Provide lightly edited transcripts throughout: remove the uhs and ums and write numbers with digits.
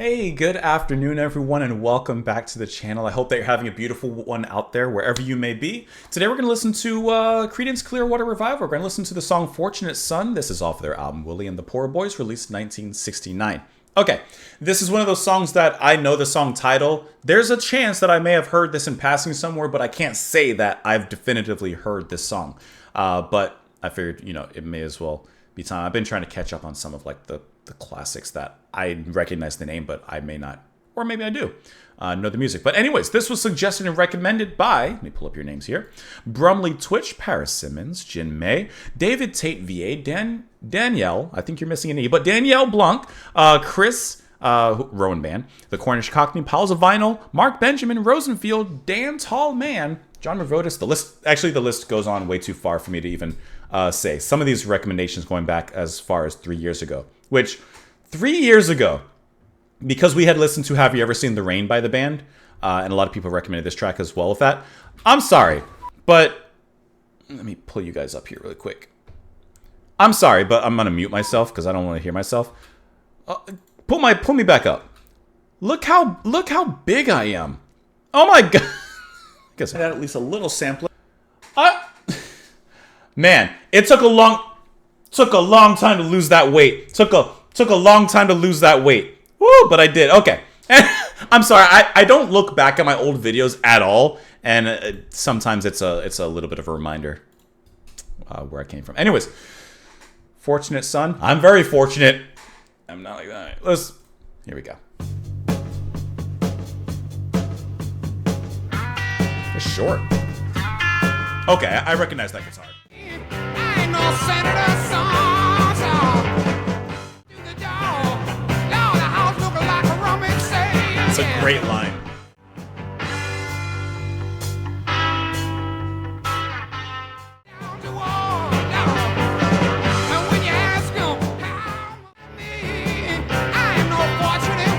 Hey, good afternoon, everyone, and welcome back to the channel. I hope that you're having a beautiful one out there, wherever you may be. Today, we're going to listen to Creedence Clearwater Revival. We're going to listen to the song Fortunate Son. This is off their album Willie and the Poor Boys, released in 1969. Okay, this is one of those songs that I know the song title. There's a chance that I may have heard this in passing somewhere, but I can't say that I've definitively heard this song. But I figured, it may as well be time. I've been trying to catch up on some of like the classics that I recognize the name, but I may not, or maybe I do, know the music. But anyways, this was suggested and recommended by, let me pull up your names here, Brumley Twitch, Paris Simmons, Jin May, David Tate VA, Danielle, I think you're missing an E, but Danielle Blanc, Chris, Rowan Band, The Cornish Cockney, Pals of Vinyl, Mark Benjamin, Rosenfield, Dan Tall Man, John Mavotis. The list goes on way too far for me to even say. Some of these recommendations going back as far as 3 years ago, which 3 years ago, because we had listened to Have You Ever Seen the Rain by the band, and a lot of people recommended this track as well with that. I'm sorry, but let me pull you guys up here really quick. I'm sorry, but I'm going to mute myself because I don't want to hear myself. Pull me back up. Look how big I am. Oh my God. I guess I had at least a little sampling. Man, it took a long time to lose that weight. Took a long time to lose that weight. Woo, but I did. Okay. I'm sorry. I don't look back at my old videos at all, and sometimes it's a little bit of a reminder where I came from. Anyways, Fortunate Son. I'm very fortunate. I'm not like that. Here we go. It's short. Okay, I recognize that guitar. I ain't no senator, son. To the door. Now the house looking like a rummage sale. It's a great line. Down to war, down. And when you ask him how me, I am no fortunate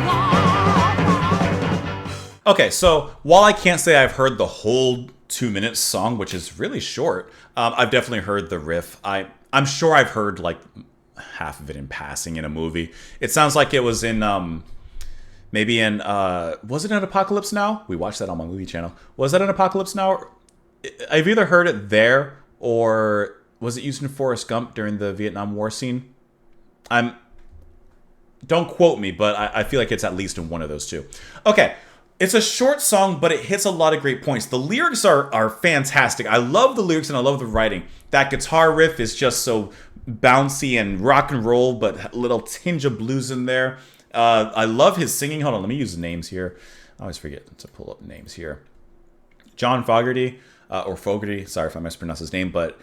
one. Okay, so while I can't say I've heard the whole 2 minute song, which is really short, I've definitely heard the riff. I'm sure I've heard like half of it in passing in a movie. It sounds like it was in maybe in was it in Apocalypse Now? We watched that on my movie channel. Was that in Apocalypse Now? I've either heard it there or was it used in Forrest Gump during the Vietnam War scene? Don't quote me, but I feel like it's at least in one of those two. Okay. It's a short song, but it hits a lot of great points. The lyrics are fantastic. I love the lyrics and I love the writing. That guitar riff is just so bouncy and rock and roll, but a little tinge of blues in there. I love his singing. Hold on, let me use the names here. I always forget to pull up names here. John Fogerty, or Fogerty, sorry if I mispronounced his name, but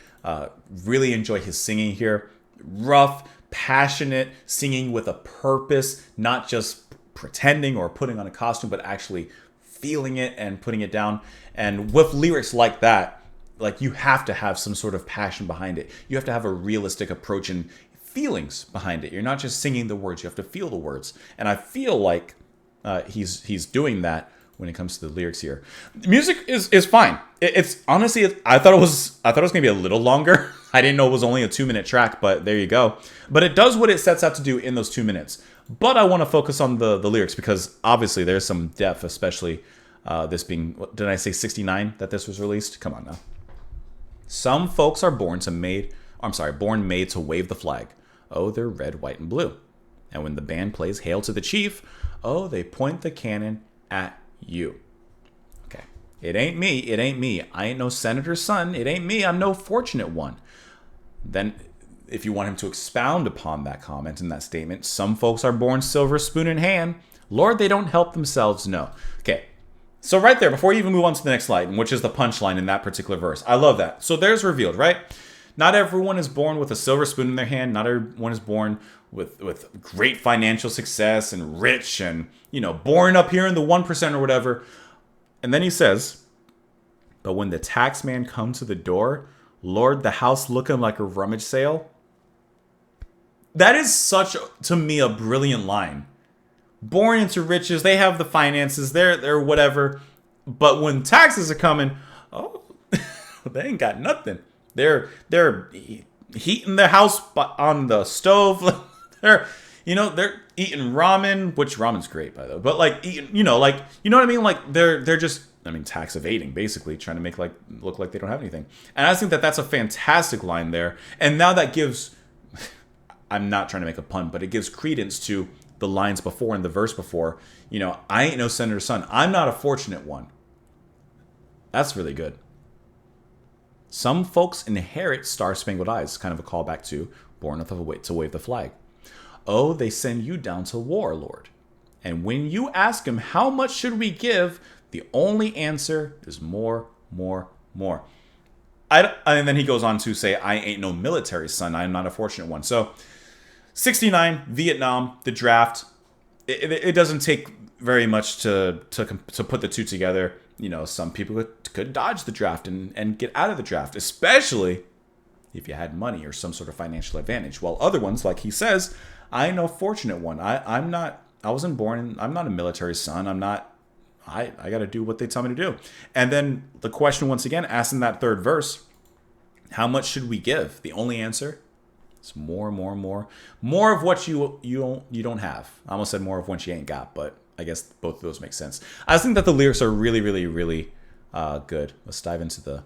really enjoy his singing here. Rough, passionate, singing with a purpose, not just pretending or putting on a costume, but actually feeling it and putting it down. And with lyrics like that, like you have to have some sort of passion behind it. You have to have a realistic approach and feelings behind it. You're not just singing the words, you have to feel the words. And I feel like he's doing that when it comes to the lyrics here. The music is fine. It's honestly, I thought it was gonna be a little longer. I didn't know it was only a 2 minute track, but there you go. But it does what it sets out to do in those 2 minutes. But I want to focus on the lyrics because obviously there's some depth, especially this being, what, did I say 69 that this was released? Come on now. Some folks are born made to wave the flag. Oh, they're red, white, and blue. And when the band plays Hail to the Chief, oh, they point the cannon at you. Okay. It ain't me. I ain't no senator's son. It ain't me. I'm no fortunate one. Then if you want him to expound upon that comment and that statement, some folks are born silver spoon in hand. Lord, they don't help themselves, no. Okay, so right there, before you even move on to the next line, which is the punchline in that particular verse. I love that. So there's revealed, right? Not everyone is born with a silver spoon in their hand. Not everyone is born with great financial success and rich and, born up here in the 1% or whatever. And then he says, but when the tax man comes to the door, Lord, the house looking like a rummage sale. That is such, to me, a brilliant line. Born into riches, they have the finances, they're whatever. But when taxes are coming, oh, they ain't got nothing. They're heating their house on the stove. They're, they're eating ramen, which ramen's great by the way, but like eating, like, you know what I mean? Like they're just, I mean, tax evading, basically trying to make like look like they don't have anything. And I think that that's a fantastic line there. And now that gives, I'm not trying to make a pun, but it gives credence to the lines before and the verse before. I ain't no senator's son. I'm not a fortunate one. That's really good. Some folks inherit star-spangled eyes, kind of a callback to Born with a Way to Wave the Flag. Oh, they send you down to war, Lord. And when you ask him, how much should we give? The only answer is more, more, more. And then he goes on to say, I ain't no military son. I am not a fortunate one. So, 69, Vietnam, the draft. It doesn't take very much to put the two together. Some people could dodge the draft and get out of the draft, especially if you had money or some sort of financial advantage. While other ones, like he says, I ain't no fortunate one. I wasn't born, I'm not a military son. I got to do what they tell me to do. And then the question once again, asked in that third verse, how much should we give? The only answer is more, more, more. More of what you don't have. I almost said more of what you ain't got, but I guess both of those make sense. I think that the lyrics are really, really, really good. Let's dive into the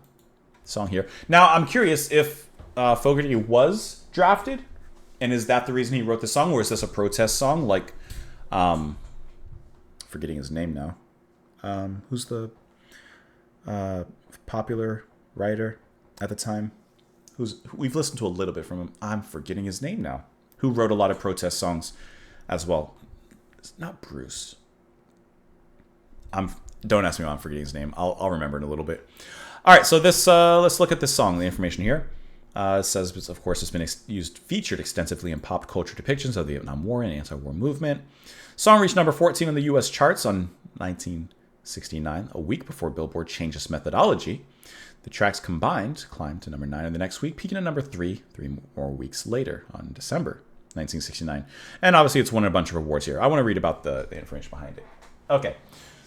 song here. Now, I'm curious if Fogerty was drafted, and is that the reason he wrote the song, or is this a protest song? Like, forgetting his name now. Who's the popular writer at the time? We've listened to a little bit from him. I'm forgetting his name now. Who wrote a lot of protest songs as well? It's not Bruce. Don't ask me why I'm forgetting his name. I'll remember in a little bit. All right, so this let's look at this song. The information here it says, of course, it's been featured extensively in pop culture depictions of the Vietnam War and anti-war movement. Song reached number 14 on the U.S. charts on 1969, a week before Billboard changed its methodology. The tracks combined climbed to number 9 in the next week, peaking at number 3 more weeks later on December 1969. And obviously, it's won a bunch of awards here. I want to read about the information behind it. Okay.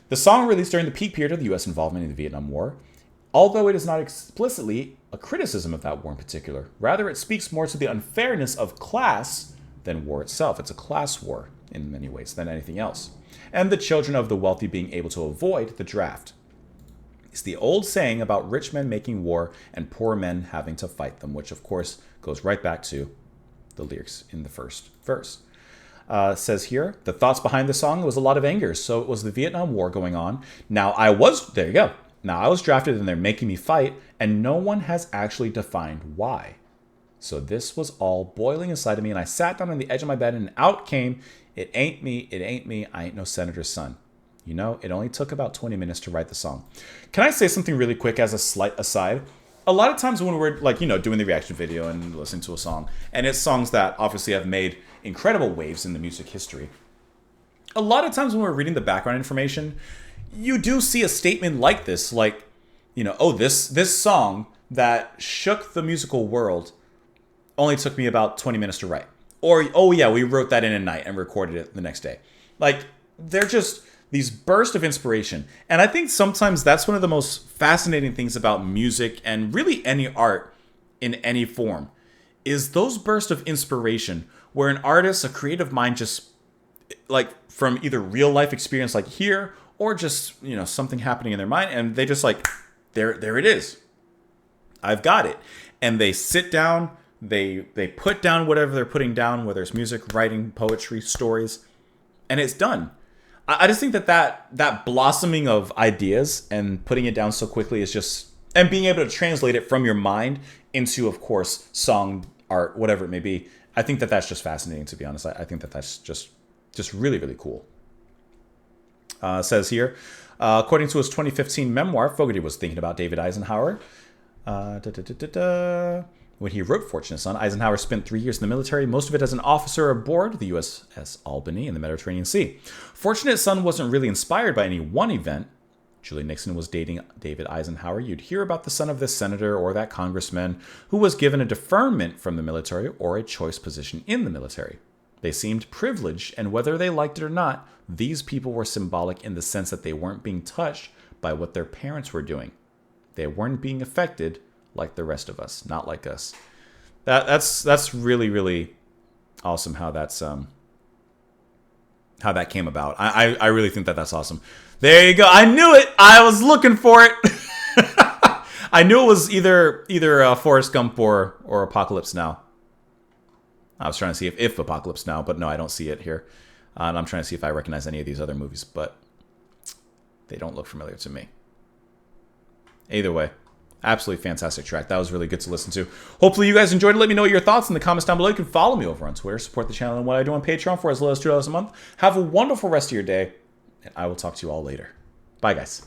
The song released during the peak period of the U.S. involvement in the Vietnam War, although it is not explicitly a criticism of that war in particular. Rather, it speaks more to the unfairness of class than war itself. It's a class war in many ways than anything else. And the children of the wealthy being able to avoid the draft. It's the old saying about rich men making war and poor men having to fight them, which of course goes right back to the lyrics in the first verse. Says here, the thoughts behind the song was a lot of anger. So it was the Vietnam War going on. There you go. Now I was drafted and they're making me fight, and no one has actually defined why. So this was all boiling inside of me, and I sat down on the edge of my bed, and out came, it ain't me, I ain't no senator's son. It only took about 20 minutes to write the song. Can I say something really quick as a slight aside? A lot of times when we're doing the reaction video and listening to a song, and it's songs that obviously have made incredible waves in the music history, a lot of times when we're reading the background information, you do see a statement like this, this song that shook the musical world only took me about 20 minutes to write. Or, oh yeah, we wrote that in a night and recorded it the next day. They're just these bursts of inspiration. And I think sometimes that's one of the most fascinating things about music and really any art in any form, is those bursts of inspiration where an artist, a creative mind, just from either real life experience like here, or just, something happening in their mind, and they just there it is. I've got it. And they sit down, they put down whatever they're putting down, whether it's music, writing, poetry, stories, and it's done. I just think that blossoming of ideas and putting it down so quickly is just, and being able to translate it from your mind into, of course, song, art, whatever it may be. I think that's just fascinating, to be honest. I think that's just really, really cool. Says here, according to his 2015 memoir, Fogerty was thinking about David Eisenhower. When he wrote Fortunate Son, Eisenhower spent 3 years in the military, most of it as an officer aboard the USS Albany in the Mediterranean Sea. Fortunate Son wasn't really inspired by any one event. Julie Nixon was dating David Eisenhower. You'd hear about the son of this senator or that congressman who was given a deferment from the military or a choice position in the military. They seemed privileged, and whether they liked it or not, these people were symbolic in the sense that they weren't being touched by what their parents were doing. They weren't being affected like the rest of us, not like us. That's really, really awesome how that's how that came about. I really think that that's awesome. There you go. I knew it. I was looking for it. I knew it was either Forrest Gump or Apocalypse Now. I was trying to see if Apocalypse Now, but no, I don't see it here. And I'm trying to see if I recognize any of these other movies, but they don't look familiar to me. Either way, absolutely fantastic track. That was really good to listen to. Hopefully you guys enjoyed it. Let me know your thoughts in the comments down below. You can follow me over on Twitter, support the channel and what I do on Patreon for as low as $2 a month. Have a wonderful rest of your day, and I will talk to you all later. Bye, guys.